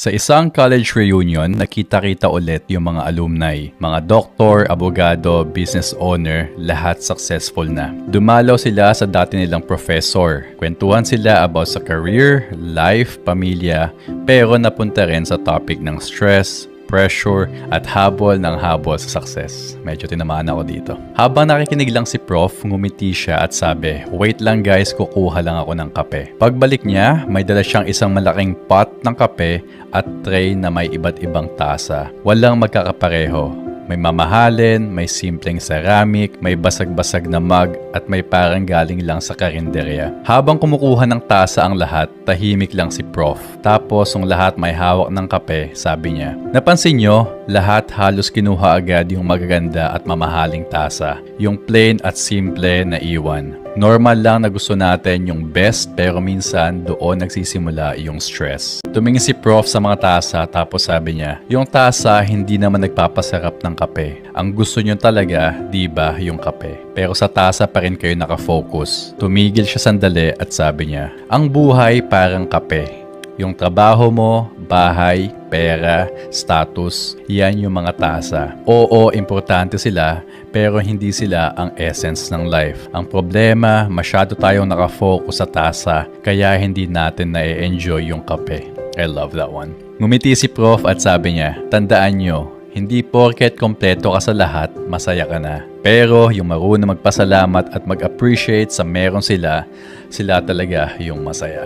Sa isang college reunion, nakita-kita ulit yung mga alumni. Mga doktor, abogado, business owner, lahat successful na. Dumalaw sila sa dati nilang professor. Kwentuhan sila about sa career, life, pamilya, pero napunta rin sa topic ng stress, pressure, at habol ng habol sa success. Medyo tinamaan ako dito. Habang nakikinig lang si Prof, ngumiti siya at sabi, "Wait lang guys, kukuha lang ako ng kape." Pagbalik niya, may dala siyang isang malaking pot ng kape at tray na may iba't ibang tasa. Walang magkakapareho. May mamahalin, may simpleng ceramic, may basag-basag na mug, at may parang galing lang sa karinderya. Habang kumukuha ng tasa ang lahat, tahimik lang si Prof. Tapos, ang lahat may hawak ng kape, sabi niya. Napansin nyo, lahat halos kinuha agad yung magaganda at mamahaling tasa. Yung plain at simple na iwan. Normal lang na gusto natin yung best, pero minsan doon nagsisimula yung stress. Tumingin si Prof sa mga tasa tapos sabi niya, yung tasa hindi naman nagpapasarap ng kape. Ang gusto nyo talaga, di ba, yung kape. Pero sa tasa pa rin kayo nakafocus. Tumigil siya sandali at sabi niya, ang buhay parang kape. Yung trabaho mo, bahay, pera, status, yan yung mga tasa. Oo, importante sila, pero hindi sila ang essence ng life. Ang problema, masyado tayong nakafocus sa tasa, kaya hindi natin na-enjoy yung kape. I love that one. Ngumiti si Prof at sabi niya, tandaan nyo, hindi porket kompleto ka sa lahat, masaya ka na. Pero yung marunong magpasalamat at mag-appreciate sa meron sila, sila talaga yung masaya.